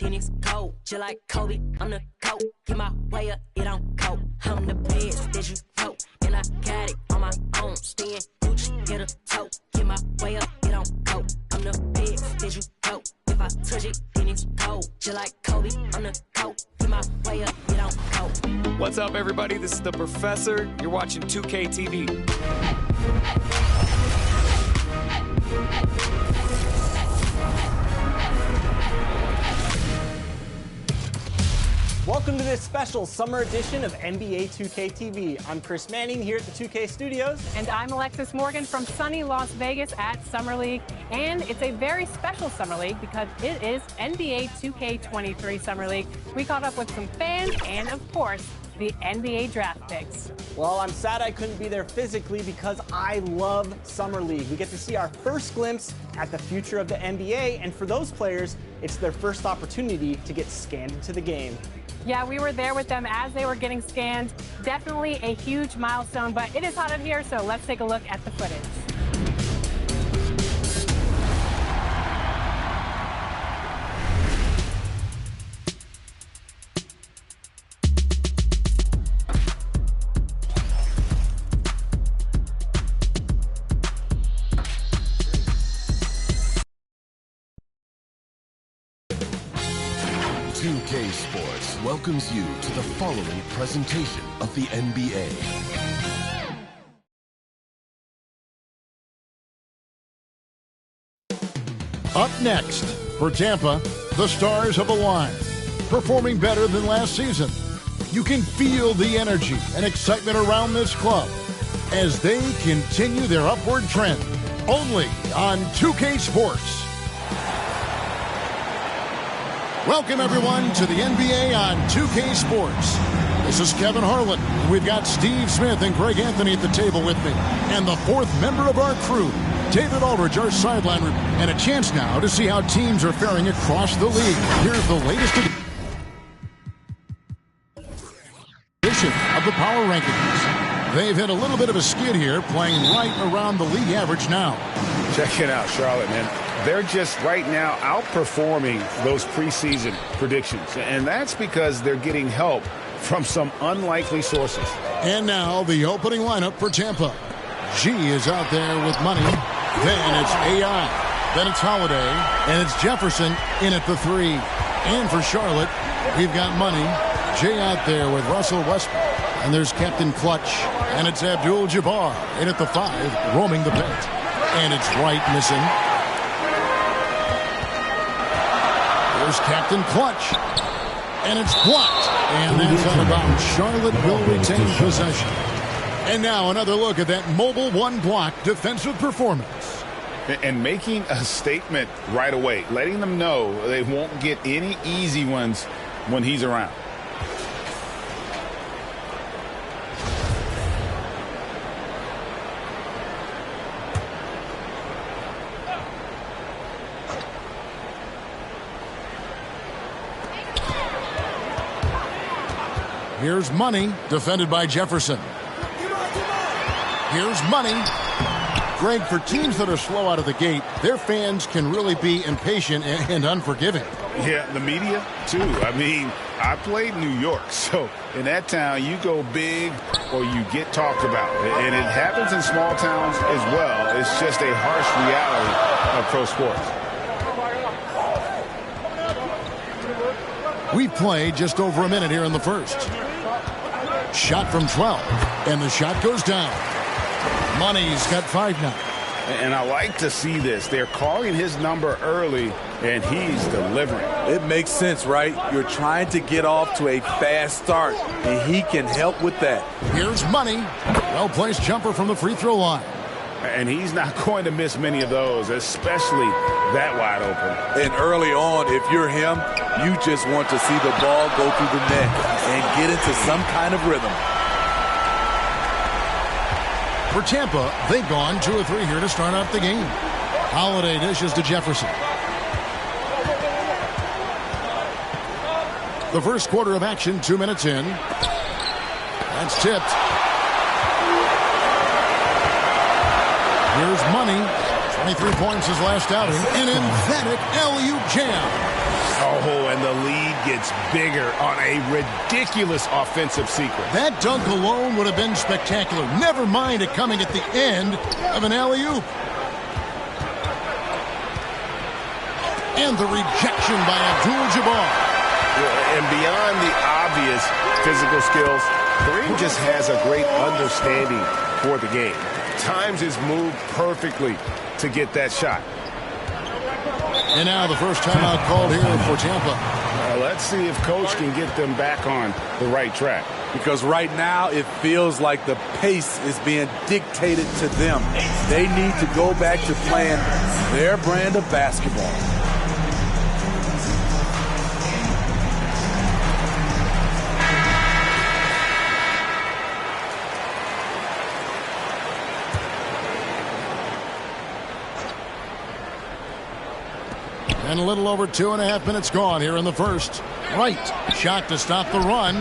and it's cold. Just like Kobe, I'm the coat. Get my way up, it don't coat. I'm the best that you know, and I got it on my own. Staying Gucci, get a tote. Get my way up, it don't coat. I'm the best that you know. If I touch it, then it's cold. Just like Kobe, I'm the coat. Get my way up, it don't coat. What's up, everybody? This is the Professor. You're watching 2K TV. Welcome to this special summer edition of NBA 2K TV. I'm Chris Manning here at the 2K Studios. And I'm Alexis Morgan from sunny Las Vegas at Summer League. And it's a very special Summer League because it is NBA 2K23 Summer League. We caught up with some fans and, of course, the NBA draft picks. Well, I'm sad I couldn't be there physically because I love Summer League. We get to see our first glimpse at the future of the NBA, and for those players, it's their first opportunity to get scanned into the game. Yeah, we were there with them as they were getting scanned. Definitely a huge milestone, but it is hot in here, so let's take a look at the footage. 2K Sports welcomes you to the following presentation of the NBA. Up next, for Tampa, the stars have aligned, performing better than last season. You can feel the energy and excitement around this club as they continue their upward trend, only on 2K Sports. Welcome, everyone, to the NBA on 2K Sports. This is Kevin Harlan. We've got Steve Smith and Greg Anthony at the table with me. And the fourth member of our crew, David Aldridge, our sideline room. And a chance now to see how teams are faring across the league. Here's the latest edition of the Power Rankings. They've hit a little bit of a skid here, playing right around the league average now. Check it out, Charlotte, man. They're just right now outperforming those preseason predictions. And that's because they're getting help from some unlikely sources. And now the opening lineup for Tampa. G is out there with money. Then it's AI. Then it's Holiday. And it's Jefferson in at the 3. And for Charlotte, we've got money. Jay out there with Russell Westbrook. And there's Captain Clutch. And it's Abdul-Jabbar in at the 5, roaming the paint. And it's Wright missing. There's Captain Clutch. And it's blocked. And that's out of bounds. Charlotte will retain possession. And now another look at that mobile one-block defensive performance. And making a statement right away, letting them know they won't get any easy ones when he's around. Here's Money, defended by Jefferson. Here's Money. Greg, for teams that are slow out of the gate, their fans can really be impatient and unforgiving. Yeah, the media, too. I mean, I played New York, so in that town, you go big or you get talked about. And it happens in small towns as well. It's just a harsh reality of pro sports. We've played just over a minute here in the first. Shot from 12, and the shot goes down. Money's got 5 now. And I like to see this. They're calling his number early, and he's delivering. It makes sense, right? You're trying to get off to a fast start, and he can help with that. Here's Money. Well-placed jumper from the free throw line. And he's not going to miss many of those, especially that wide open. And early on, if you're him, you just want to see the ball go through the net and get into some kind of rhythm. For Tampa, they've gone 2 of 3 here to start out the game. Holiday dishes to Jefferson. The first quarter of action, 2 minutes in. That's tipped. Here's Money. 23 points his last outing. An emphatic LU jam. Oh, and the lead gets bigger on a ridiculous offensive sequence. That dunk alone would have been spectacular. Never mind it coming at the end of an alley-oop. And the rejection by Abdul-Jabbar. And beyond the obvious physical skills, Kareem just has a great understanding for the game. Times his move perfectly to get that shot. And now the first timeout called here for Tampa. Let's see if Coach can get them back on the right track. Because right now it feels like the pace is being dictated to them. They need to go back to playing their brand of basketball. And a little over 2.5 minutes gone here in the first. Right. Shot to stop the run.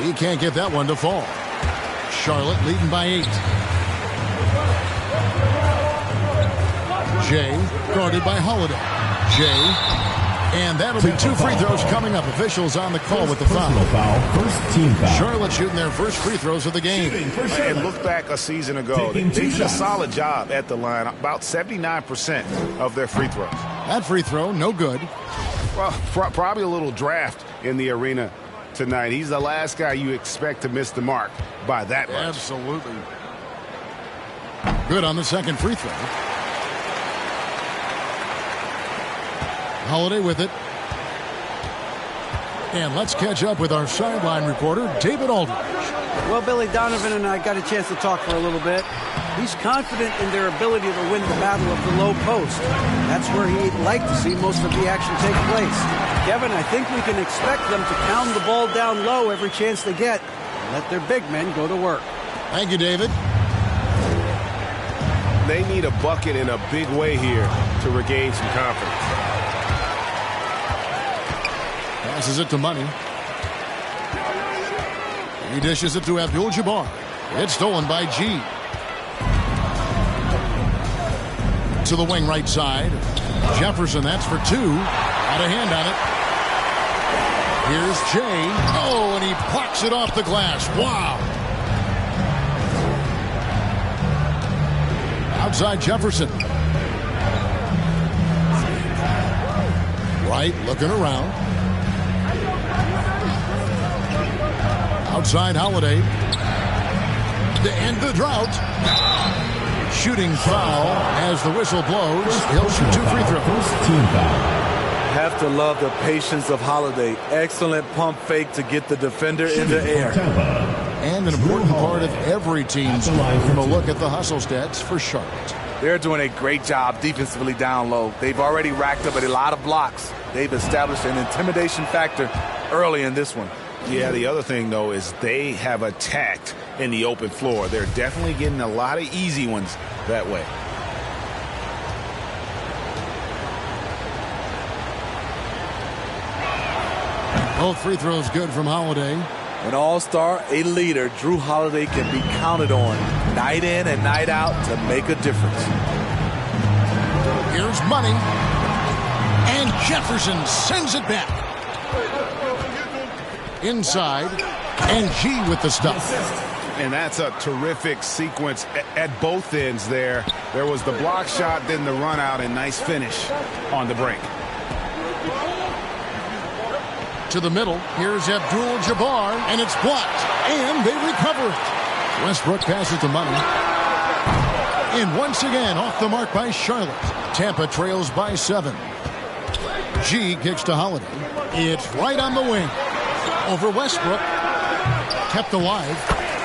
He can't get that one to fall. Charlotte leading by 8. Jay guarded by Holiday. Jay. And that'll be 2 free throws coming up. Officials on the call with the foul. First team foul. Charlotte shooting their first free throws of the game. And look back a season ago. They did a solid job at the line. About 79% of their free throws. That free throw, no good. Well, probably a little draft in the arena tonight. He's the last guy you expect to miss the mark by that much. Absolutely. Good on the second free throw. Holiday with it. And let's catch up with our sideline reporter, David Aldridge. Well, Billy, Donovan and I got a chance to talk for a little bit. He's confident in their ability to win the battle of the low post. That's where he'd like to see most of the action take place. Kevin, I think we can expect them to pound the ball down low every chance they get and let their big men go to work. Thank you, David. They need a bucket in a big way here to regain some confidence. Passes it to Money. He dishes it to Abdul-Jabbar. It's stolen by G. To the wing right side. Jefferson, that's for 2. Out of hand on it. Here's Jay. Oh, and he plucks it off the glass. Wow. Outside Jefferson. Right, looking around. Outside Holiday. To end the drought. Shooting foul as the whistle blows. He'll shoot 2 free throws. Team foul. Have to love the patience of Holiday. Excellent pump fake to get the defender in the air. And an important part of every team's play from a look at the hustle stats for Charlotte. They're doing a great job defensively down low. They've already racked up a lot of blocks. They've established an intimidation factor early in this one. Yeah, the other thing, though, is they have attacked in the open floor. They're definitely getting a lot of easy ones that way. Both free throws good from Holiday. An all-star, a leader, Drew Holiday can be counted on night in and night out to make a difference. Here's Money. And Jefferson sends it back. Inside. And G with the stuff. And that's a terrific sequence at both ends there. There was the block shot, then the run out, and nice finish on the break. To the middle. Here's Abdul-Jabbar, and it's blocked. And they recover it. Westbrook passes to Money. And once again, off the mark by Charlotte. Tampa trails by 7. G kicks to Holiday. It's right on the wing. Over Westbrook. Kept alive.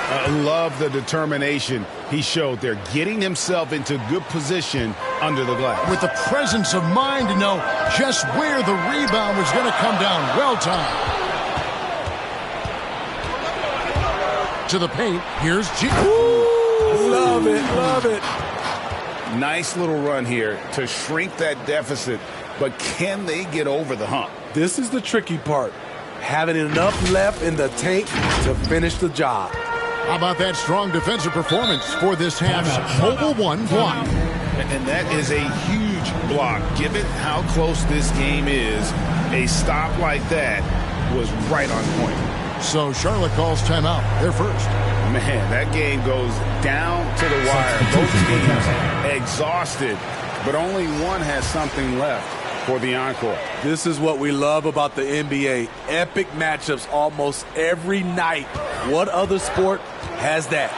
I love the determination he showed there, getting himself into good position under the glass. With the presence of mind to know just where the rebound was going to come down. Well timed. To the paint. Here's G. Ooh, love it, love it. Nice little run here to shrink that deficit, but can they get over the hump? This is the tricky part. Having enough left in the tank to finish the job. How about that strong defensive performance for this half's Mobile 1 block? And that is a huge block, given how close this game is A stop like that was right on point. So Charlotte calls timeout. They're first. Man, that game goes down to the wire. Both teams exhausted, but only one has something left for the encore. This is what we love about the NBA. Epic matchups almost every night. What other sport has that?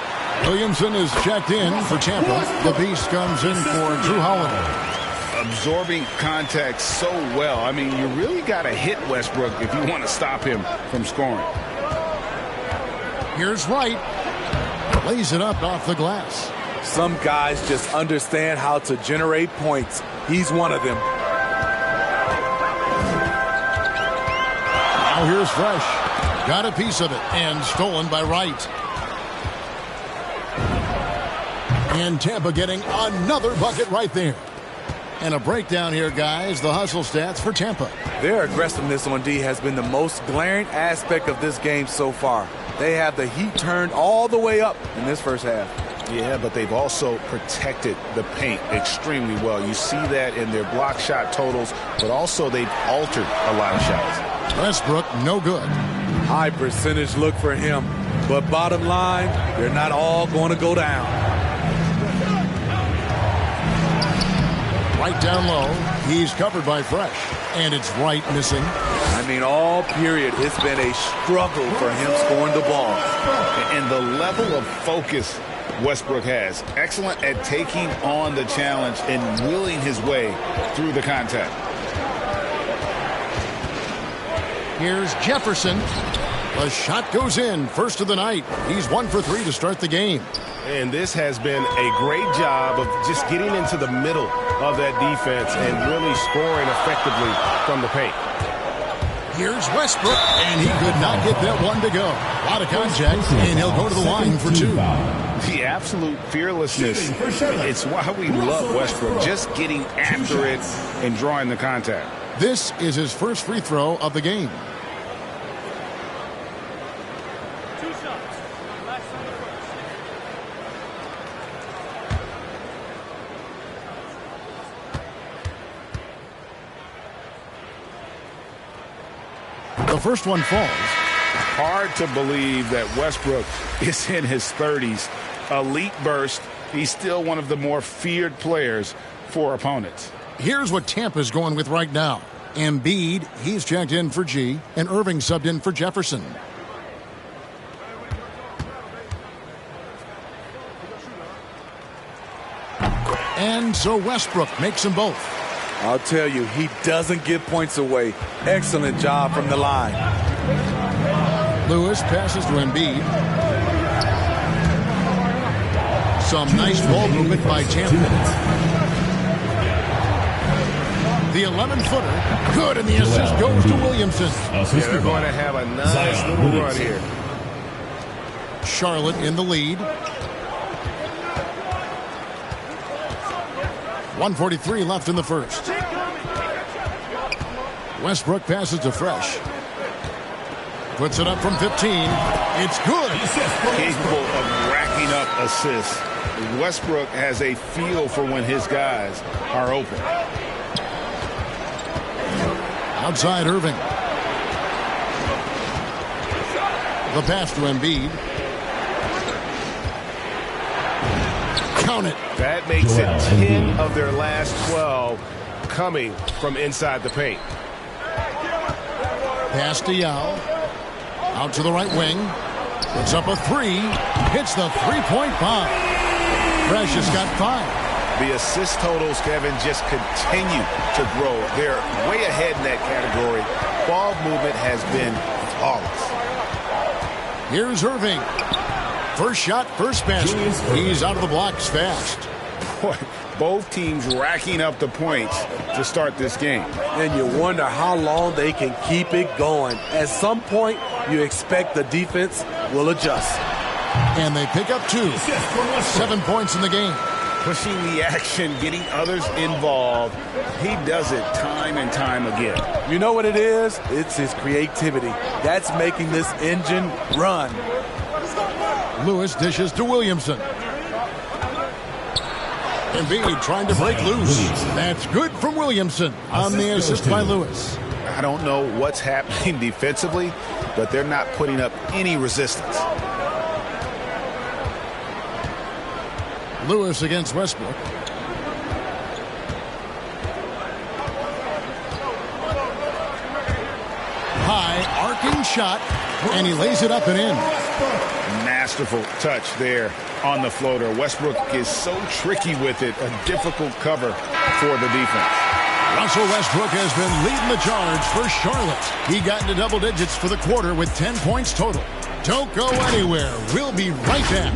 Williamson is checked in for Tampa. The Beast comes in for Drew Holiday. Absorbing contact so well. I mean, you really got to hit Westbrook if you want to stop him from scoring. Here's Wright. Lays it up off the glass. Some guys just understand how to generate points. He's one of them. Now here's Fresh. Got a piece of it and stolen by Wright. And Tampa getting another bucket right there. And a breakdown here, guys. The hustle stats for Tampa. Their aggressiveness on D has been the most glaring aspect of this game so far. They have the heat turned all the way up in this first half. Yeah, but they've also protected the paint extremely well. You see that in their block shot totals, but also they've altered a lot of shots. Westbrook, no good. High percentage look for him. But bottom line, they're not all going to go down. Right down low. He's covered by Fresh. And it's Wright missing. I mean, all period, it's been a struggle for him scoring the ball. And the level of focus Westbrook has. Excellent at taking on the challenge and willing his way through the contact. Here's Jefferson. The shot goes in. First of the night. He's 1 for 3 to start the game. And this has been a great job of just getting into the middle of that defense and really scoring effectively from the paint. Here's Westbrook, and he could not get that one to go. A lot of contact, and he'll go to the line for 2. The absolute fearlessness. It's why we love Westbrook, just getting after it and drawing the contact. This is his first free throw of the game. The first one falls. Hard to believe that Westbrook is in his 30s. Elite burst. He's still one of the more feared players for opponents. Here's what Tampa's going with right now. Embiid, he's checked in for G, and Irving subbed in for Jefferson. And so Westbrook makes them both. I'll tell you, he doesn't give points away. Excellent job from the line. Lewis passes to Embiid. Some nice ball movement by Tampa. The 11-footer, good, and the assist goes to Williamson. Yeah, they're going to have a nice little run here. Charlotte in the lead. 1:43 left in the first. Westbrook passes to Fresh. Puts it up from 15. It's good. Capable of racking up assists. Westbrook has a feel for when his guys are open. Outside Irving. The pass to Embiid. Count it. That makes it 10 of their last 12 coming from inside the paint. Pass to Yao. Out to the right wing. Puts up a 3. Hits the three-point bomb. Fresh has got 5. The assist totals, Kevin, just continue to grow. They're way ahead in that category. Ball movement has been flawless. Here's Irving. First shot, first basket. He's out of the blocks fast. Boy, both teams racking up the points to start this game. And you wonder how long they can keep it going. At some point, you expect the defense will adjust. And they pick up 2. 7 points in the game. Pushing the action, getting others involved. He does it time and time again. You know what it is? It's his creativity. That's making this engine run. Lewis dishes to Williamson. Embiid trying to break loose. That's good from Williamson on the assist by Lewis. I don't know what's happening defensively, but they're not putting up any resistance. Lewis against Westbrook. High arcing shot, and he lays it up and in. Masterful touch there on the floater. Westbrook is so tricky with it, a difficult cover for the defense. Russell Westbrook has been leading the charge for Charlotte. He got into double digits for the quarter with 10 points total. Don't go anywhere. We'll be right back.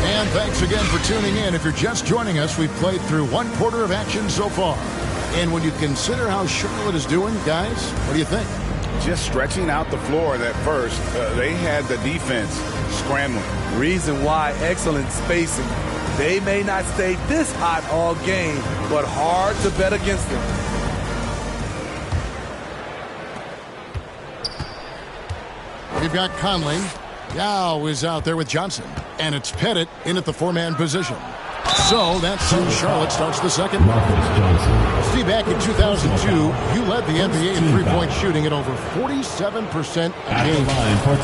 And thanks again for tuning in. If you're just joining us, we've played through one quarter of action so far. And when you consider how Charlotte is doing, guys, what do you think? Just stretching out the floor at first. They had the defense scrambling. Reason why, excellent spacing. They may not stay this hot all game, but hard to bet against them. We've got Conley. Yao is out there with Johnson. And it's Pettit in at the four-man position. So that's how Charlotte starts the second. See, back in 2002, you led the NBA in three-point shooting at over 47% game.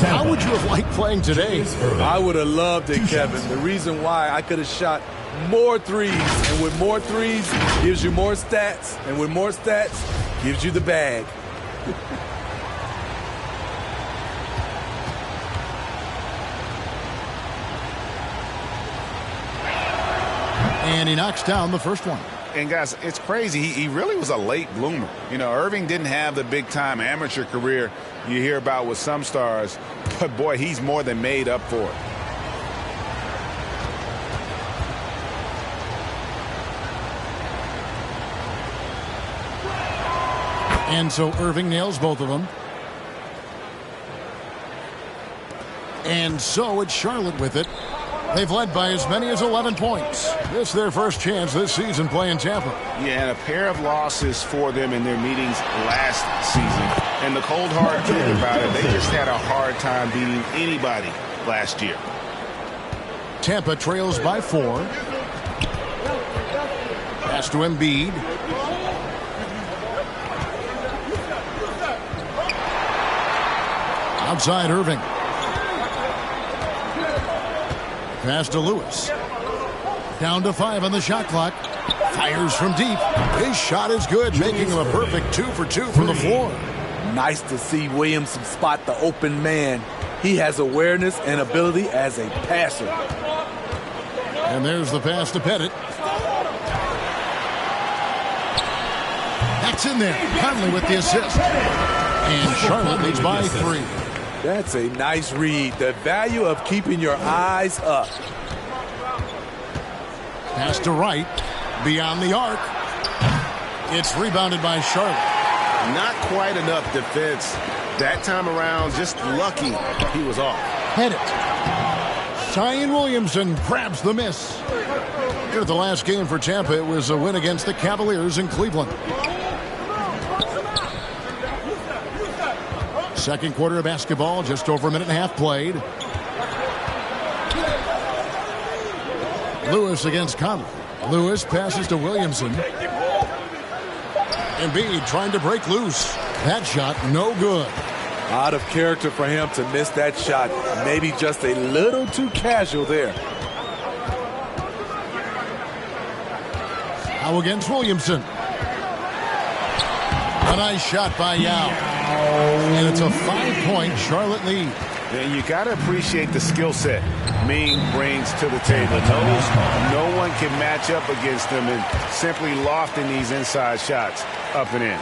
How would you have liked playing today? I would have loved it, Kevin. The reason why, I could have shot more threes. And with more threes, gives you more stats. And with more stats, gives you the bag. And he knocks down the first one. And, guys, it's crazy. He really was a late bloomer. You know, Irving didn't have the big-time amateur career you hear about with some stars. But, boy, he's more than made up for it. And so Irving nails both of them. And so it's Charlotte with it. They've led by as many as 11 points. This is their first chance this season playing Tampa. Yeah, and a pair of losses for them in their meetings last season. And the cold hard truth about it, they just had a hard time beating anybody last year. Tampa trails by 4. Pass to Embiid. Outside Irving. Pass to Lewis. Down to 5 on the shot clock. Fires from deep. His shot is good, making him a perfect 2 for 2 from the floor. Nice to see Williamson spot the open man. He has awareness and ability as a passer. And there's the pass to Pettit. That's in there. Conley with the assist. And Charlotte leads by 3. That's a nice read. The value of keeping your eyes up. Pass to Wright. Beyond the arc. It's rebounded by Charlotte. Not quite enough defense. That time around, just lucky he was off. Pettit. Zion Williamson grabs the miss. Here at the last game for Tampa, it was a win against the Cavaliers in Cleveland. Second quarter of basketball, just over a minute and a half played. Lewis against Conley. Lewis passes to Williamson. Embiid trying to break loose. That shot no good. Out of character for him to miss that shot. Maybe just a little too casual there. Now against Williamson. A nice shot by Yao. And it's a 5-point Charlotte lead. And you got to appreciate the skill set Ming brings to the table. No one can match up against him and simply lofting these inside shots up and in.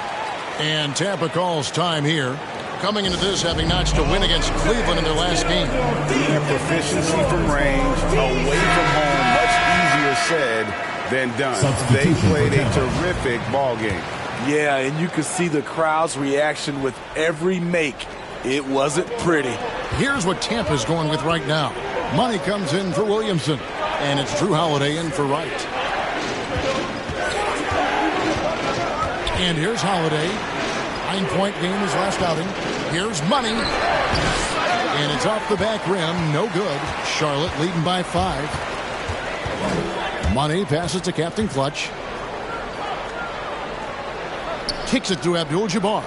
And Tampa calls time here. Coming into this, having notched a win against Cleveland in their last game. Their proficiency from range, away from home, much easier said than done. They played a terrific ball game. Yeah, and you could see the crowd's reaction with every make. It wasn't pretty. Here's what Tampa's going with right now. Money comes in for Williamson. And it's Drew Holiday in for Wright. And here's Holiday. 9-point game his last outing. Here's Money. And it's off the back rim. No good. Charlotte leading by 5. Money passes to Captain Clutch. Kicks it to Abdul-Jabbar.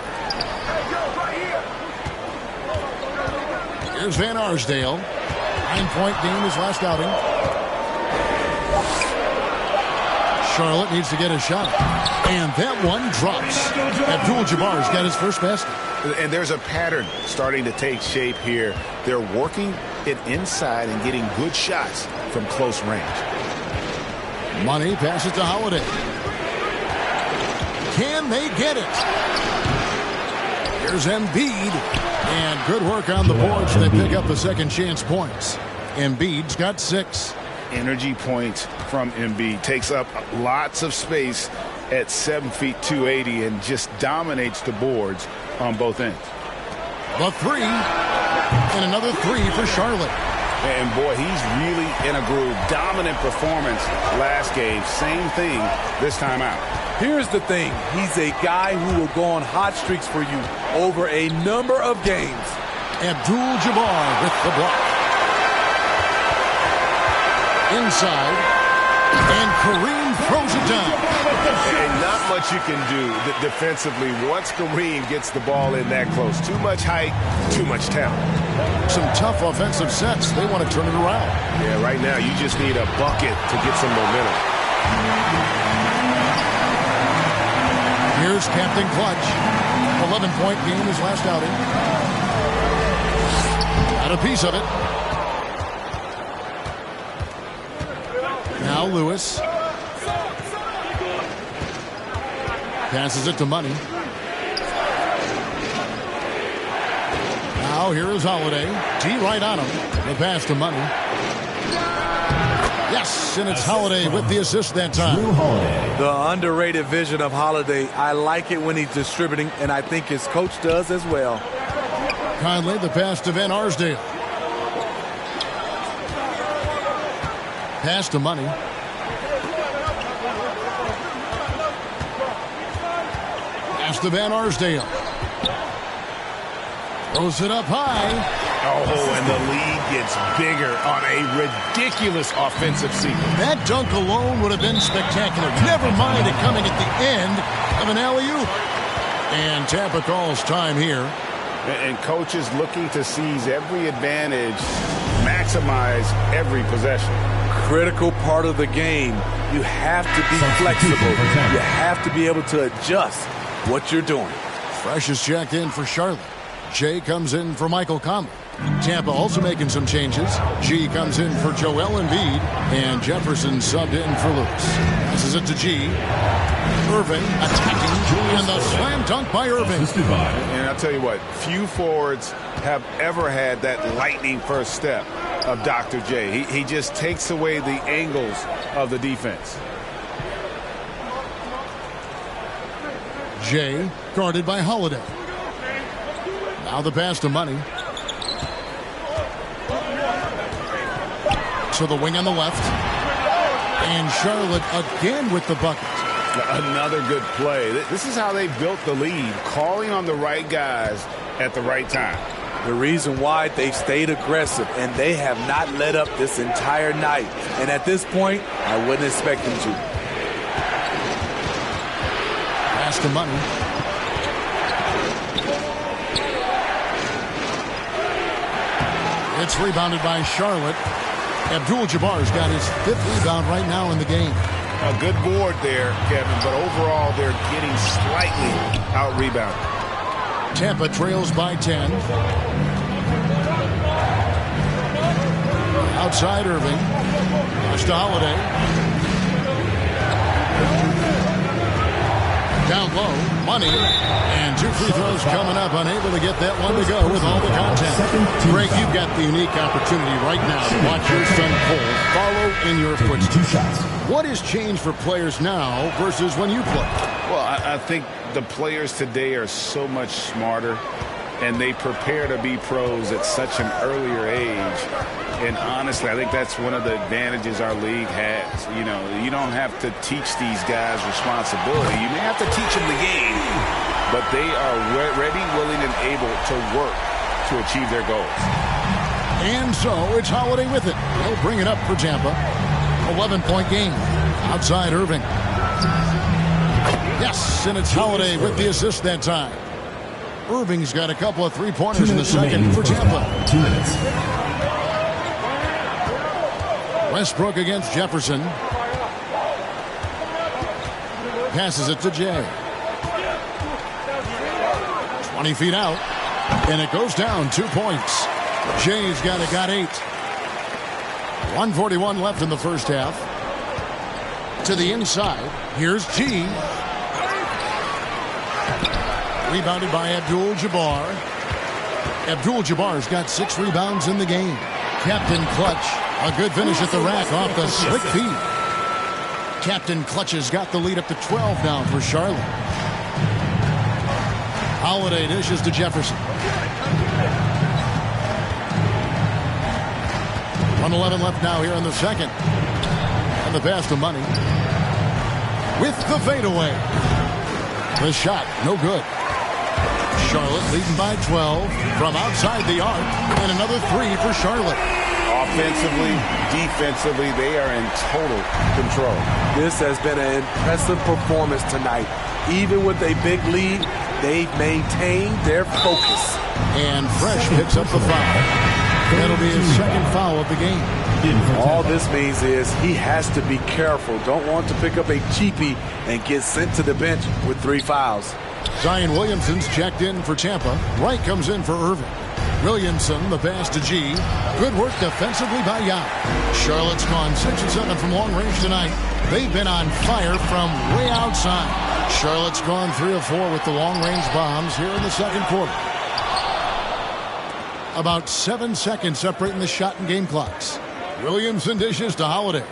Here's Van Arsdale. 9-point game his last outing. Charlotte needs to get a shot. And that one drops. Abdul-Jabbar's got his first basket. And there's a pattern starting to take shape here. They're working it inside and getting good shots from close range. Money passes to Holiday. Can they get it? Here's Embiid. And good work on the boards. They pick up the second chance points. Embiid's got 6. Energy points from Embiid. Takes up lots of space at 7 feet 280 and just dominates the boards on both ends. The 3. And another 3 for Charlotte. And boy, he's really in a groove. Dominant performance last game. Same thing this time out. Here's the thing. He's a guy who will go on hot streaks for you over a number of games. Abdul-Jabbar with the block. Inside. And Kareem throws it down. And not much you can do defensively once Kareem gets the ball in that close. Too much height, too much talent. Some tough offensive sets. They want to turn it around. Yeah, right now you just need a bucket to get some momentum. Here's Captain Clutch. 11-point game his last outing. Got a piece of it. Now Lewis. Passes it to Money. Now here is Holiday. D right on him. The pass to Money. Yes, and it's Holiday with the assist that time. The underrated vision of Holiday. I like it when he's distributing, and I think his coach does as well. Conley, the pass to Van Arsdale. Pass to Money. Pass to Van Arsdale. Throws it up high. Oh, and the lead gets bigger on a ridiculous offensive sequence. That dunk alone would have been spectacular. Never mind it coming at the end of an alley-oop. And Tampa calls time here. And coach is looking to seize every advantage, maximize every possession. Critical part of the game. You have to be flexible. You have to be able to adjust what you're doing. Fresh is checked in for Charlotte. Jay comes in for Michael Conley. Tampa also making some changes. G comes in for Joel Embiid. And Jefferson subbed in for Lewis. Passes it to G. Irving attacking. And the slam dunk by Irving. And I'll tell you what, few forwards have ever had that lightning first step of Dr. J. He just takes away the angles of the defense. Jay guarded by Holiday. Now the pass to Money. To the wing on the left. And Charlotte again with the bucket. Another good play. This is how they built the lead, calling on the right guys at the right time. The reason why they've stayed aggressive, and they have not let up this entire night. And at this point, I wouldn't expect them to. Pass to Money. It's rebounded by Charlotte. Abdul-Jabbar's got his 5th rebound right now in the game. A good board there, Kevin, but overall they're getting slightly out-rebounded. Tampa trails by 10. Outside Irving. Pass to Holiday. Down low, Money. And 2 free throws coming up. Unable to get that one to go with all the contact. Greg, you've got the unique opportunity right now to watch your son Cole follow in your footsteps. What has changed for players now versus when you played? Well, I think the players today are so much smarter, and they prepare to be pros at such an earlier age. And honestly, I think that's one of the advantages our league has. You know, you don't have to teach these guys responsibility. You may have to teach them the game, but they are ready, willing, and able to work to achieve their goals. And so it's Holiday with it. He'll bring it up for Tampa. 11-point game. Outside Irving. Yes, and it's Holiday with the assist that time. Irving's got a couple of three-pointers in the second for Tampa. 2 minutes. Westbrook against Jefferson. Passes it to Jay. 20 feet out. And it goes down 2 points. Jay's got 8. 1:41 left in the first half. To the inside. Here's G. Rebounded by Abdul-Jabbar. Abdul-Jabbar's got 6 rebounds in the game. Captain Clutch. A good finish at the rack off the slick feed. Captain Clutch has got the lead up to 12 now for Charlotte. Holiday dishes to Jefferson. 1:11 left now here in the second. And the pass to Money. With the fadeaway. The shot, no good. Charlotte leading by 12 from outside the arc. And another 3 for Charlotte. Offensively, defensively, they are in total control. This has been an impressive performance tonight. Even with a big lead, they've maintained their focus. And Fresh picks up the foul. That'll be his second foul of the game. All this means is he has to be careful. Don't want to pick up a cheapie and get sent to the bench with 3 fouls. Zion Williamson's checked in for Tampa. Wright comes in for Irving. Williamson, the pass to G. Good work defensively by Yao. Charlotte's gone 6 of 7 from long range tonight. They've been on fire from way outside. Charlotte's gone 3 of 4 with the long range bombs here in the second quarter. About 7 seconds separating the shot and game clocks. Williamson dishes to Holiday.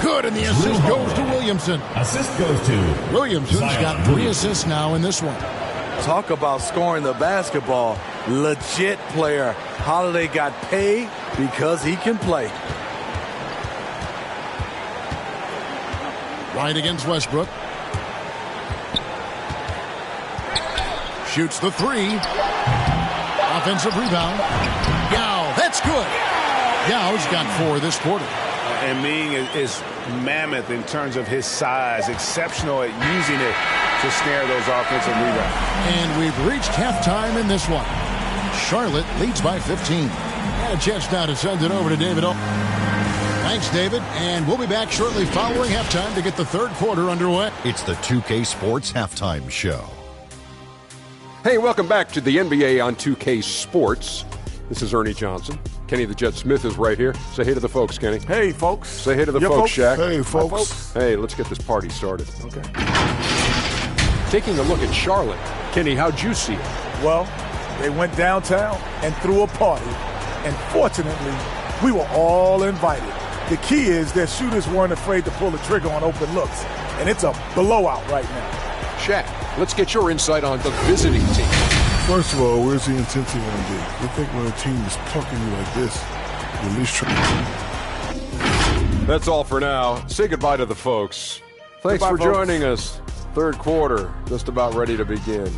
Good, and the assist goes to Williamson. Assist goes to Williamson's got 3 assists now in this one. Talk about scoring the basketball. Legit player. Holiday got paid because he can play. Right against Westbrook. Shoots the 3. Offensive rebound. Yao, that's good. Yao's got 4 this quarter. And Ming is mammoth in terms of his size, exceptional at using it to snare those offensive rebounds. And we've reached halftime in this one. Charlotte leads by 15. And a chance now to send it over to David. Thanks, David. And we'll be back shortly following halftime to get the third quarter underway. It's the 2K Sports Halftime Show. Hey, welcome back to the NBA on 2K Sports. This is Ernie Johnson. Kenny the Jet Smith is right here. Say hey to the folks, Kenny. Hey, folks. Say hey to the folks, Shaq. Hey, folks. Hey, let's get this party started. Okay. Taking a look at Charlotte. Kenny, how'd you see it? Well, they went downtown and threw a party. And fortunately, we were all invited. The key is their shooters weren't afraid to pull the trigger on open looks. And it's a blowout right now. Shaq, let's get your insight on the visiting team. First of all, where's the intensity going to be? You think when a team is punking you like this, you at least try. That's all for now. Say goodbye to the folks. Thanks for joining us. Third quarter, just about ready to begin.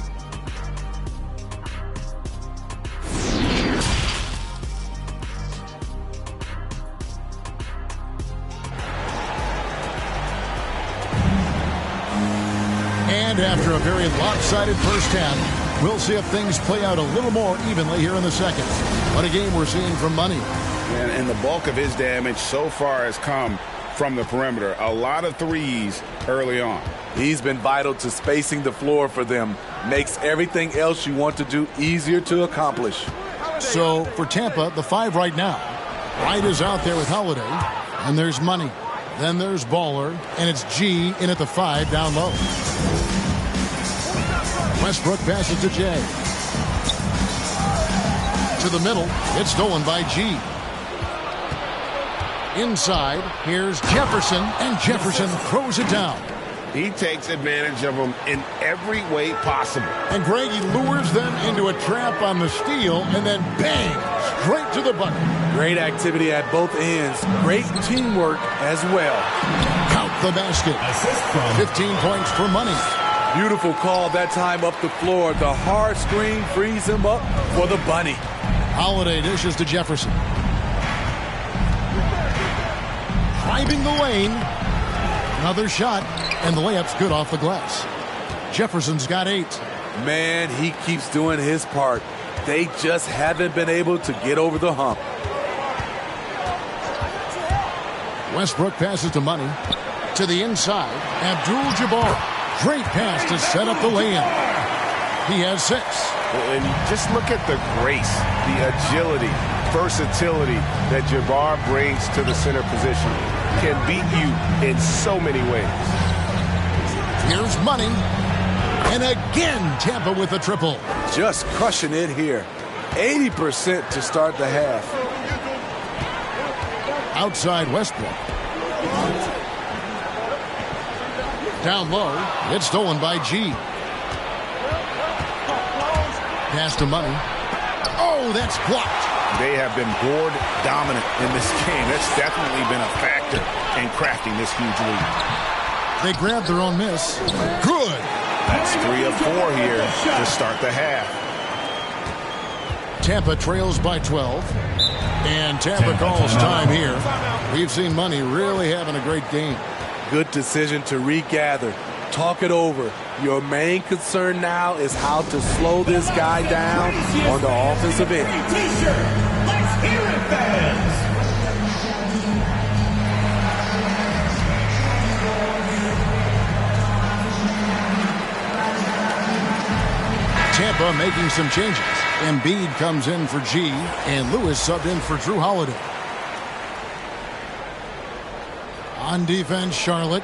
And after a very lopsided first half, we'll see if things play out a little more evenly here in the second. What a game we're seeing from Money. And the bulk of his damage so far has come from the perimeter. A lot of threes early on. He's been vital to spacing the floor for them. Makes everything else you want to do easier to accomplish. So for Tampa, the 5 right now. Wright is out there with Holiday. And there's Money. Then there's Baller. And it's G in at the 5 down low. Westbrook passes to Jay. To the middle. It's stolen by G. Inside, here's Jefferson, and Jefferson throws it down. He takes advantage of them in every way possible. And Greg, he lures them into a trap on the steal, and then bang, Straight to the bucket. Great activity at both ends. Great teamwork as well. Count the basket. 15 points for Money. Beautiful call that time up the floor. The hard screen frees him up for the bunny. Holiday dishes to Jefferson. Driving the lane. Another shot, and the layup's good off the glass. Jefferson's got 8. Man, he keeps doing his part. They just haven't been able to get over the hump. Westbrook passes to Money. To the inside, Abdul-Jabbar. Great pass to set up the lay-in. He has 6. And just look at the grace, the agility, versatility that Jabbar brings to the center position. Can beat you in so many ways. Here's Money. And again, Tampa with a triple. Just crushing it here. 80% to start the half. Outside Westbrook. Down low. It's stolen by G. Pass to Money. Oh, that's blocked. They have been board dominant in this game. That's definitely been a factor in crafting this huge lead. They grabbed their own miss. Good. That's 3 of 4 here to start the half. Tampa trails by 12. And Tampa calls time here. We've seen Money really having a great game. Good decision to regather. Talk it over. Your main concern now is how to slow this guy down on the offensive end. Let's hear it, fans! Tampa making some changes. Embiid comes in for G, and Lewis subbed in for Drew Holiday. On defense, Charlotte.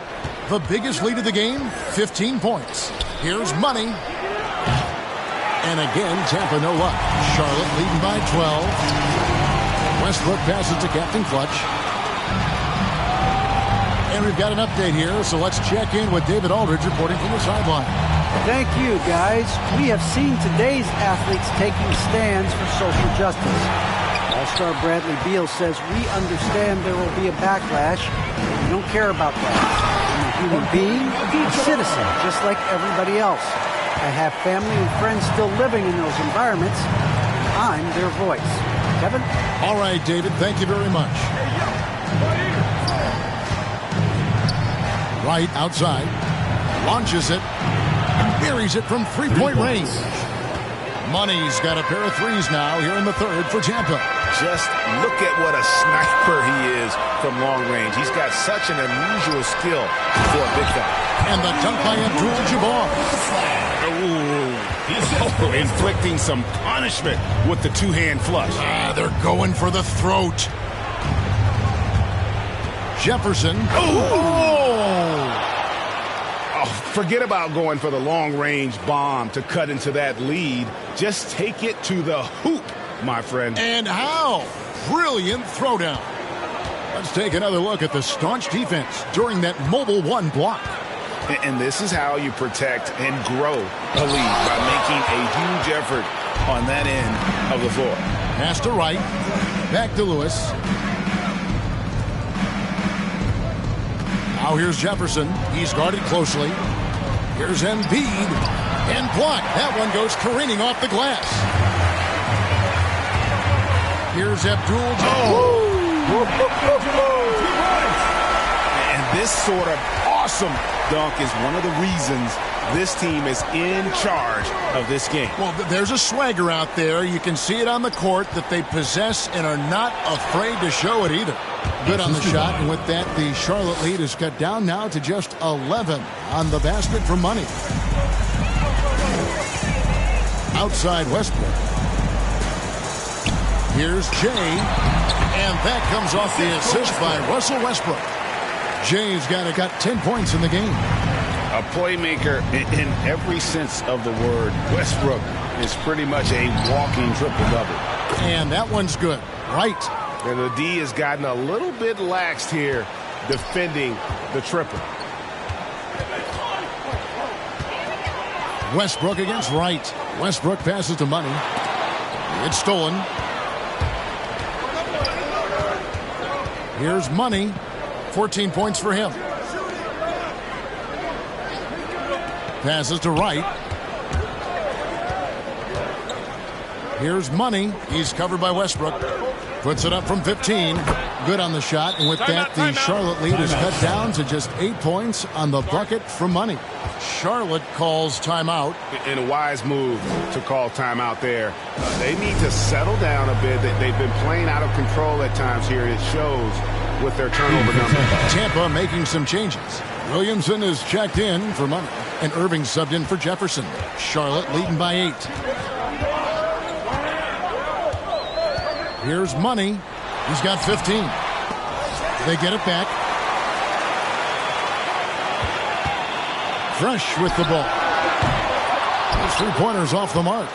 The biggest lead of the game, 15 points. Here's Money. And again, Tampa no luck. Charlotte leading by 12. Westbrook passes to Captain Clutch. And we've got an update here, so let's check in with David Aldridge reporting from the sideline. Thank you, guys. We have seen today's athletes taking stands for social justice. All-star Bradley Beal says, we understand there will be a backlash. We don't care about that. I'm a human being, a citizen, just like everybody else. I have family and friends still living in those environments. I'm their voice. Kevin? All right, David, thank you very much. Right outside. Launches it. Buries it from three-point range. Money's got a pair of threes now here in the third for Tampa. Just look at what a sniper he is from long range. He's got such an unusual skill for a big guy. And the dunk by Abdul-Jabbar. Oh, inflicting some punishment with the two-hand flush. They're going for the throat. Jefferson. Forget about going for the long-range bomb to cut into that lead. Just take it to the hoop, my friend. And how? Brilliant throwdown. Let's take another look at the staunch defense during that mobile one block. And this is how you protect and grow a lead, by making a huge effort on that end of the floor. Pass to Wright. Back to Lewis. Now here's Jefferson. He's guarded closely. Here's Embiid. And blocked. That one goes careening off the glass. Here's Abdul-Jabbar. And this sort of awesome dunk is one of the reasons this team is in charge of this game. Well, there's a swagger out there. You can see it on the court that they possess and are not afraid to show it either. Good on the shot, and with that, the Charlotte lead is cut down now to just 11 on the basket for Money. Outside Westbrook. Here's Jay, and that comes off the assist by Russell Westbrook. Jay's got 10 points in the game. A playmaker in every sense of the word. Westbrook is pretty much a walking triple-double. And that one's good. Right. And the D has gotten a little bit laxed here defending the triple. Westbrook against Wright. Westbrook passes to Money. It's stolen. Here's Money. 14 points for him. Passes to Wright. Here's Money. He's covered by Westbrook. Puts it up from 15. Good on the shot. And with that, the Charlotte lead is cut down to just 8 points on the bucket from Money. Charlotte calls timeout. In a wise move to call timeout there. They need to settle down a bit. They've been playing out of control at times here. It shows with their turnover number. Tampa making some changes. Williamson is checked in for Money. And Irving subbed in for Jefferson. Charlotte leading by 8. Here's Money. He's got 15. They get it back. Fresh with the ball. His three-pointers off the mark.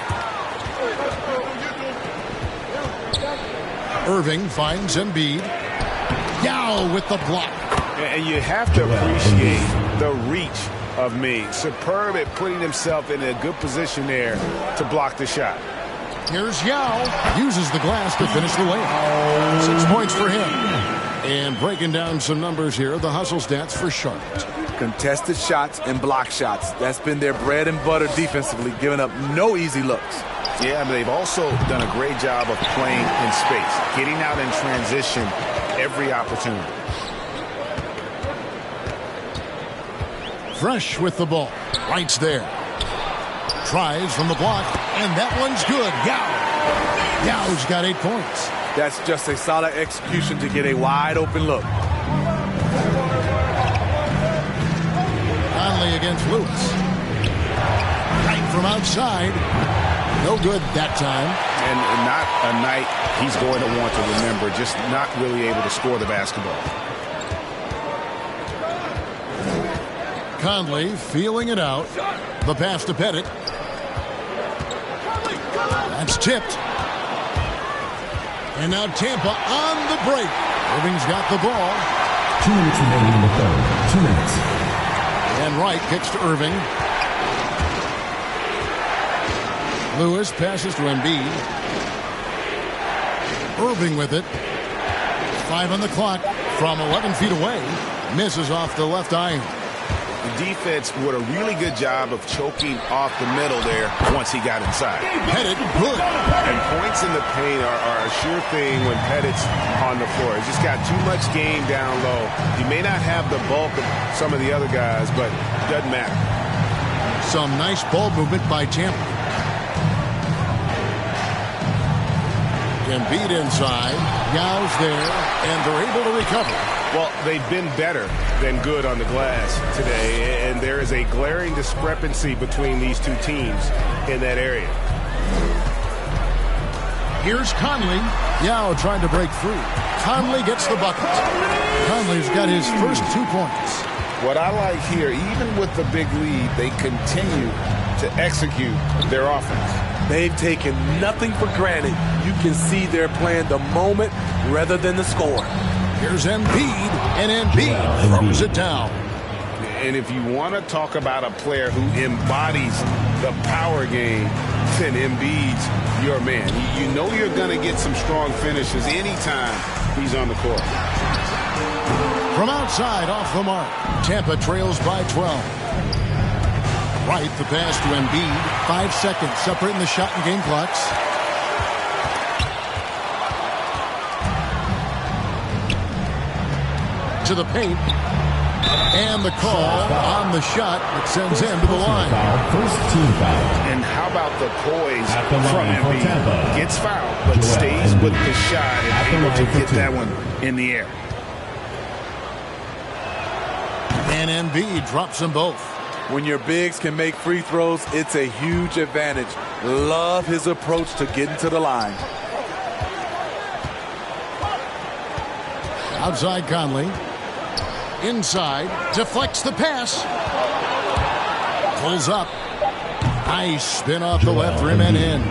Irving finds Embiid. Yao with the block. And you have to appreciate the reach of me. Superb at putting himself in a good position there to block the shot. Here's Yao. Uses the glass to finish the layup. 6 points for him. And breaking down some numbers here, the hustle stats for Charlotte. Contested shots and block shots. That's been their bread and butter defensively, giving up no easy looks. Yeah, but they've also done a great job of playing in space, getting out in transition every opportunity. Fresh with the ball. Wright's there. Tries from the block, and that one's good. Yao. Yao's got 8 points. That's just a solid execution to get a wide open look. Conley against Lewis. Right from outside. No good that time. And not a night he's going to want to remember. Just not really able to score the basketball. Conley feeling it out. The pass to Pettit. That's tipped. And now Tampa on the break. Irving's got the ball. 2 minutes remaining in the third. 2 minutes. And Wright kicks to Irving. Lewis passes to Embiid. Irving with it. 5 on the clock from 11 feet away. Misses off the left iron. The defense did a really good job of choking off the middle there once he got inside. Pettit, good. And points in the paint are a sure thing when Pettit's on the floor. He's just got too much game down low. He may not have the bulk of some of the other guys, but it doesn't matter. Some nice ball movement by Tampa. Embiid inside. Yao's there, and they're able to recover. Well, they've been better than good on the glass today, and there is a glaring discrepancy between these two teams in that area. Here's Conley. Yao trying to break through. Conley gets the bucket. Conley's got his first 2 points. What I like here, even with the big lead, they continue to execute their offense. They've taken nothing for granted. You can see they're playing the moment rather than the score. Here's Embiid, and Embiid throws it down. And if you want to talk about a player who embodies the power game, then Embiid's your man. You know you're going to get some strong finishes anytime he's on the court. From outside, off the mark. Tampa trails by 12. Wright, the pass to Embiid. 5 seconds separating the shot and game clocks. To the paint. And the call on the shot that sends him to the line. First team foul. And how about the poise from Embiid? Gets fouled, but stays with the shot and able to get that one in the air. And Embiid drops them both. When your bigs can make free throws, it's a huge advantage. Love his approach to getting to the line. Outside Conley. Inside. Deflects the pass. Pulls up. Nice spin off the left rim and in.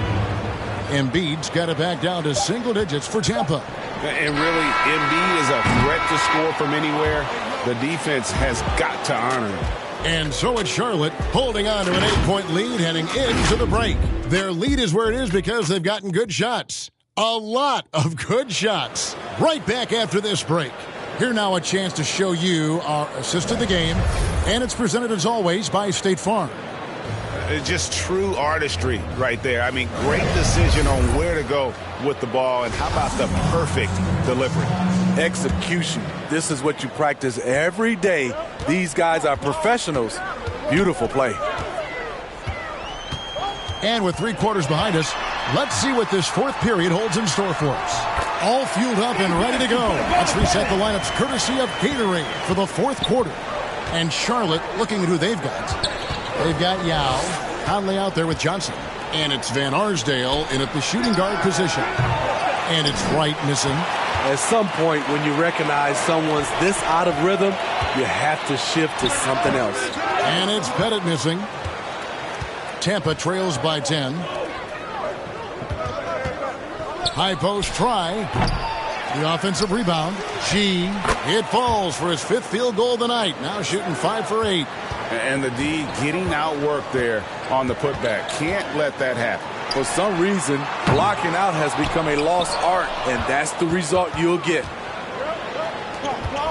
Embiid's got it back down to single digits for Tampa. And really, Embiid is a threat to score from anywhere. The defense has got to honor him. And so it's Charlotte holding on to an 8-point lead heading into the break. Their lead is where it is because they've gotten good shots. A lot of good shots. Right back after this break. Here now a chance to show you our assist of the game. And it's presented as always by State Farm. It's just true artistry right there. I mean, great decision on where to go with the ball. And how about the perfect delivery? Execution. This is what you practice every day. These guys are professionals. Beautiful play. And with 3 quarters behind us, let's see what this fourth period holds in store for us. All fueled up and ready to go. Let's reset the lineups courtesy of Gatorade for the fourth quarter. And Charlotte looking at who they've got. They've got Yao, Conley out there with Johnson. And it's Van Arsdale in at the shooting guard position. And it's Wright missing. At some point when you recognize someone's this out of rhythm, you have to shift to something else. And it's Pettit missing. Tampa trails by 10. High post try. The offensive rebound. G. It falls for his 5th field goal of the night. Now shooting 5 for 8. And the D getting outworked there on the putback. Can't let that happen. For some reason, blocking out has become a lost art, and that's the result you'll get.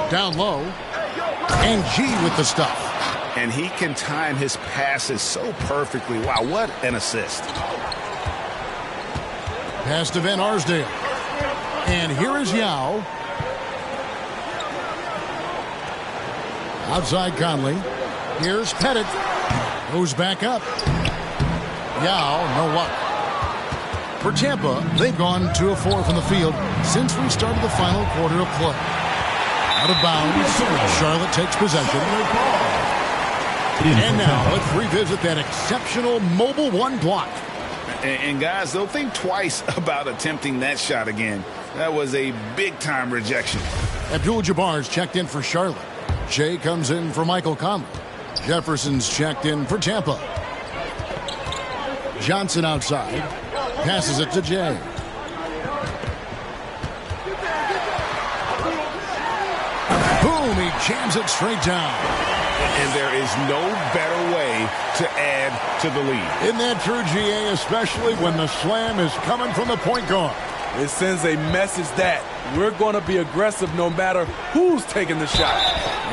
Down low. And G with the stuff. And he can time his passes so perfectly. Wow, what an assist. Pass to Van Arsdale. And here is Yao. Outside Conley. Here's Pettit. Goes back up. Yao, no luck. For Tampa, they've gone 2 of 4 from the field since we started the final quarter of play. Out of bounds. Charlotte takes possession. And now let's revisit that exceptional mobile 1 block. And guys, they'll think twice about attempting that shot again. That was a big-time rejection. Abdul-Jabbar's checked in for Charlotte. Jay comes in for Michael Conley. Jefferson's checked in for Tampa. Johnson outside. Passes it to Jay. Boom, he jams it straight down. And there is no better way to add to the lead. Isn't that true, GA, especially when the slam is coming from the point guard? It sends a message that we're going to be aggressive no matter who's taking the shot.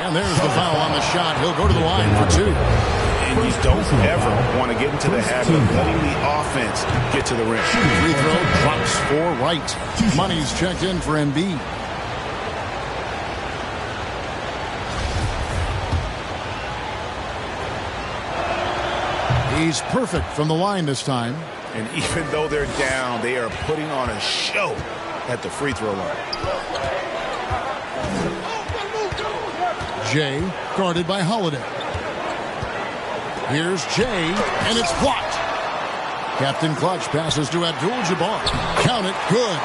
And there's the foul on the shot. He'll go to the line for 2. And you don't ever want to get into the habit of letting the offense get to the rim. Free throw drops for Wright. Money's checked in for Embiid. He's perfect from the line this time. And even though they're down, they are putting on a show at the free throw line. Jay guarded by Holiday. Here's Jay, and it's blocked. Captain Clutch passes to Abdul-Jabbar. Count it, good.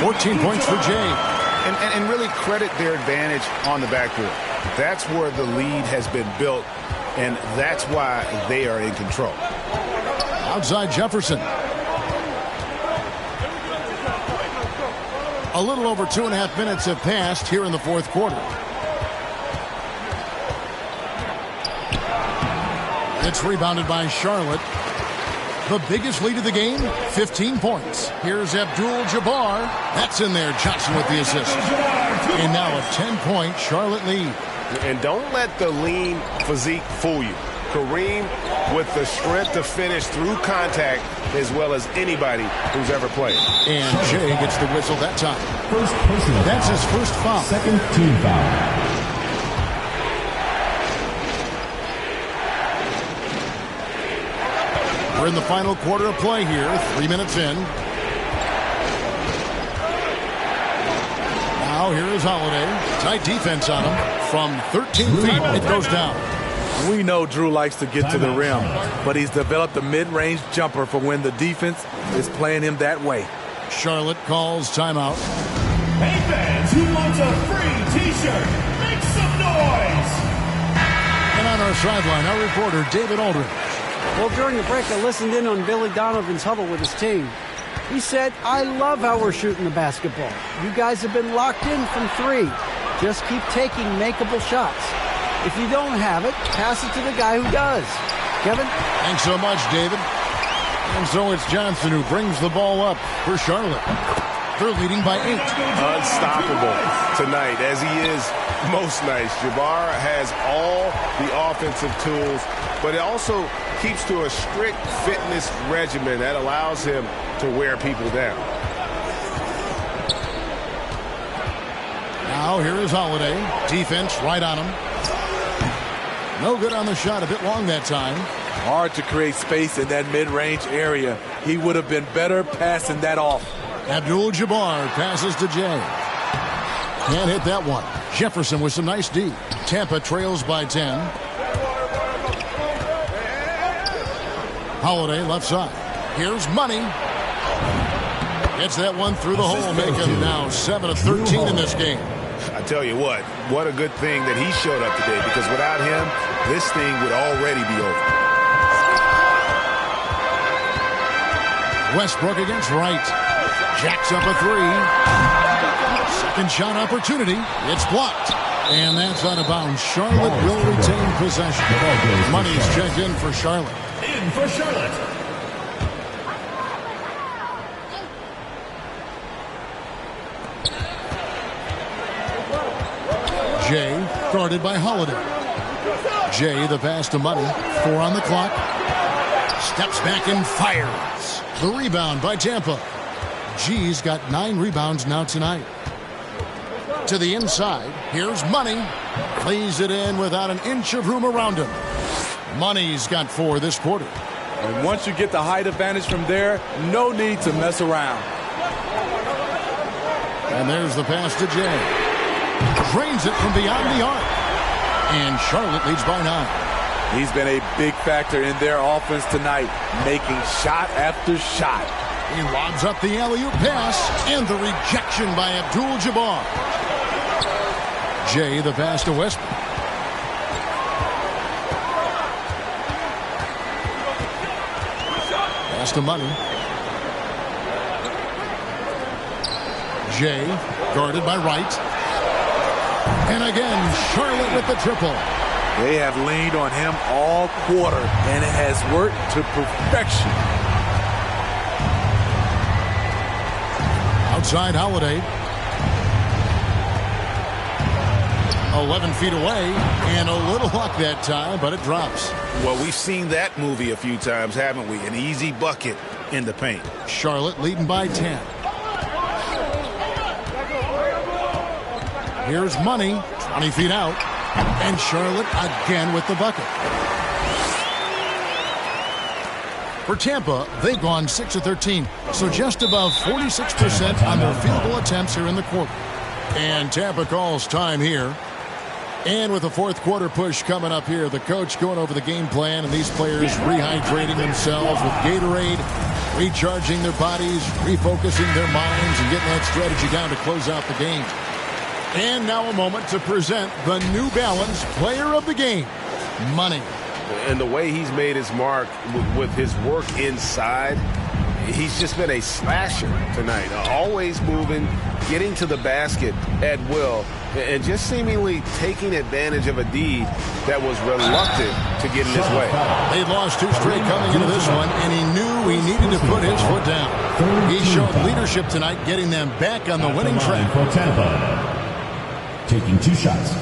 14 points for Jay. And really credit their advantage on the backboard. That's where the lead has been built, and that's why they are in control. Outside Jefferson. A little over 2.5 minutes have passed here in the fourth quarter. It's rebounded by Charlotte. The biggest lead of the game, 15 points. Here's Abdul-Jabbar. That's in there. Johnson with the assist. And now a 10-point Charlotte lead. And don't let the lean physique fool you. Kareem with the strength to finish through contact as well as anybody who's ever played. And Jay gets the whistle that time. That's his first foul. Second team foul. We're in the final quarter of play here, 3 minutes in. Now here is Holiday. Tight defense on him. From 13 feet, it goes down. We know Drew likes to get to the rim, but he's developed a mid-range jumper for when the defense is playing him that way. Charlotte calls timeout. Hey fans, who wants a free t-shirt? Make some noise! And on our sideline, our reporter, David Aldridge. Well, during the break, I listened in on Billy Donovan's huddle with his team. He said, I love how we're shooting the basketball. You guys have been locked in from 3. Just keep taking makeable shots. If you don't have it, pass it to the guy who does. Kevin? Thanks so much, David. And so it's Johnson who brings the ball up for Charlotte. They're leading by 8. Unstoppable tonight, as he is most nights. Jabbar has all the offensive tools, but it also keeps to a strict fitness regimen that allows him to wear people down. Now here is Holiday. Defense right on him. No good on the shot. A bit long that time. Hard to create space in that mid-range area. He would have been better passing that off. Abdul-Jabbar passes to Jay. Can't hit that one. Jefferson with some nice D. Tampa trails by 10. Holiday left side. Here's Money. Gets that one through the hole, making now 7 of 13 in this game. I tell you what a good thing that he showed up today, because without him, this thing would already be over. Westbrook against Wright. Jacks up a 3. Second shot opportunity. It's blocked. And that's out of bounds. Charlotte will retain possession. Money's checked in for Charlotte. In for Charlotte. Jay guarded by Holiday. Jay the pass to Money. 4 on the clock. Steps back and fires. The rebound by Tampa. G's got 9 rebounds now tonight. To the inside. Here's Money. Plays it in without an inch of room around him. Money's got 4 this quarter. And once you get the height advantage from there, no need to mess around. And there's the pass to Jay. Drains it from beyond the arc. And Charlotte leads by 9. He's been a big factor in their offense tonight, making shot after shot. He lobs up the alley-oop pass, and the rejection by Abdul-Jabbar. Jay the pass to Westbrook. Pass to Money. Jay guarded by Wright. And again, Charlotte with the triple. They have leaned on him all quarter, and it has worked to perfection. Outside Holiday. 11 feet away, and a little luck that time, but it drops. Well, we've seen that movie a few times, haven't we? An easy bucket in the paint. Charlotte leading by 10. Here's Money, 20 feet out, and Charlotte again with the bucket. For Tampa, they've gone 6 of 13, so just above 46% on their field goal attempts here in the quarter. And Tampa calls time here. And with the fourth quarter push coming up here, the coach going over the game plan, and these players rehydrating themselves with Gatorade, recharging their bodies, refocusing their minds, and getting that strategy down to close out the game. And now a moment to present the New Balance Player of the Game, Money. And the way he's made his mark with his work inside, he's just been a slasher tonight. Always moving, getting to the basket at will, and just seemingly taking advantage of a D that was reluctant to get in his way. They lost 2 straight coming into this one, and he knew he needed to put his foot down. He showed leadership tonight, getting them back on the winning track. For Tampa, taking 2 shots.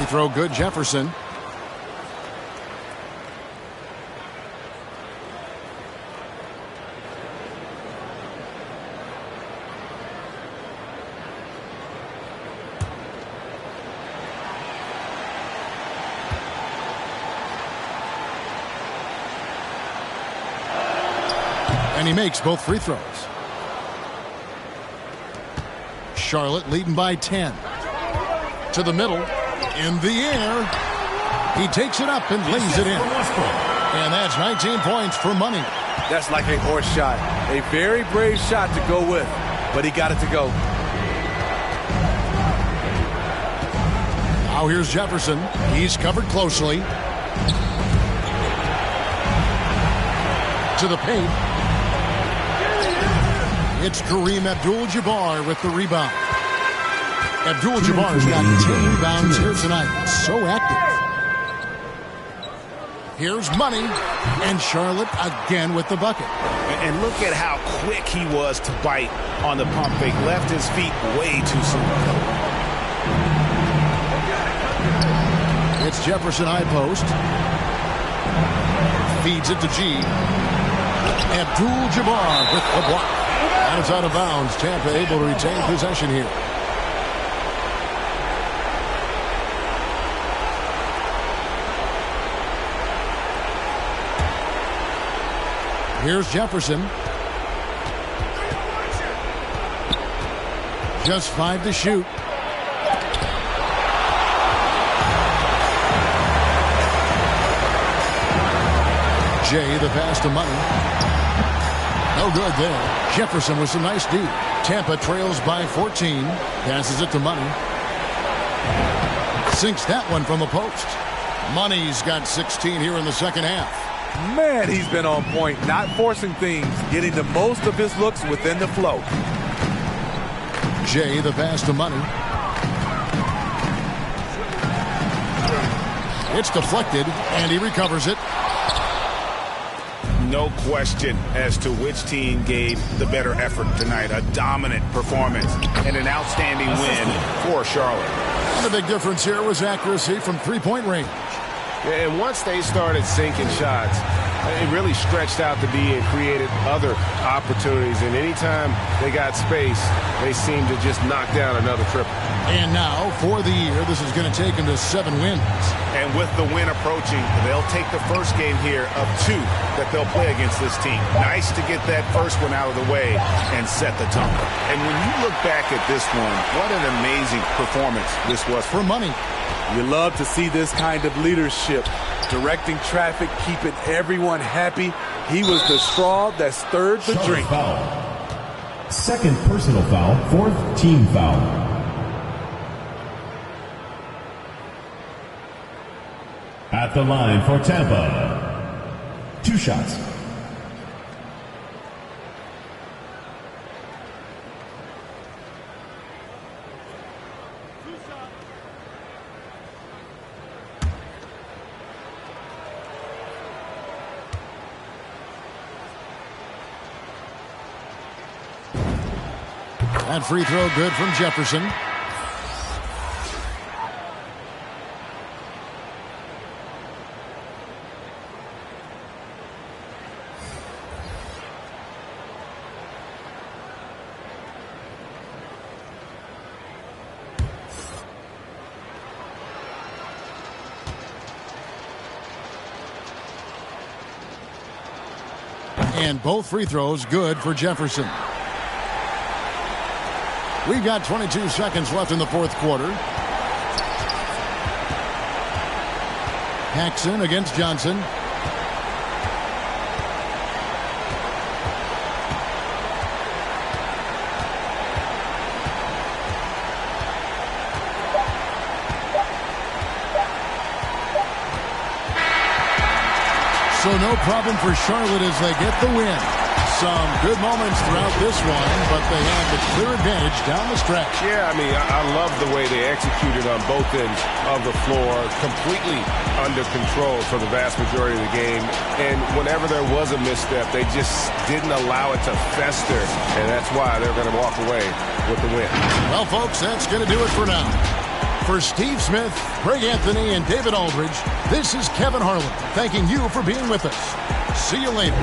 Throw good, Jefferson. And he makes both free throws. Charlotte leading by 10. To the middle. In the air. He takes it up and lays it in. And that's 19 points for Money. That's like a horse shot. A very brave shot to go with, but he got it to go. Now here's Jefferson. He's covered closely. to the paint. It's Kareem Abdul-Jabbar with the rebound. Abdul-Jabbar's got 10 rebounds here tonight. So active. Here's Money, and Charlotte again with the bucket. And look at how quick he was to bite on the pump fake. Left his feet way too soon. It's Jefferson high post. Feeds it to G. Abdul-Jabbar with the block. And it's out of bounds. Tampa able to retain possession here. Here's Jefferson. Just 5 to shoot. Jay, the pass to Money. No good there. Jefferson with some nice D. Tampa trails by 14. Passes it to Money. Sinks that one from the post. Money's got 16 here in the second half. Man, he's been on point, not forcing things, getting the most of his looks within the flow. Jay, the pass to Money. It's deflected, and he recovers it. No question as to which team gave the better effort tonight. A dominant performance and an outstanding win for Charlotte. And the big difference here was accuracy from three-point range. And once they started sinking shots, it really stretched out to be and created other opportunities. And anytime they got space, they seemed to just knock down another triple. And now, for the year, this is going to take them to 7 wins. And with the win approaching, they'll take the first game here of 2 that they'll play against this team. Nice to get that first one out of the way and set the tone. And when you look back at this one, what an amazing performance this was for Money. You love to see this kind of leadership, directing traffic, keeping everyone happy. He was the straw that stirred the drink. Foul. Second personal foul, 4th team foul. At the line for Tampa, 2 shots. That free throw good from Jefferson. And both free throws good for Jefferson. We've got 22 seconds left in the fourth quarter. Paxson against Johnson. So no problem for Charlotte as they get the win. Some good moments throughout this one, but they have the clear advantage down the stretch. Yeah, I mean, I love the way they executed on both ends of the floor, completely under control for the vast majority of the game. And whenever there was a misstep, they just didn't allow it to fester, and that's why they're going to walk away with the win. Well, folks, that's going to do it for now. For Steve Smith, Greg Anthony, and David Aldridge, this is Kevin Harlan thanking you for being with us. See you later.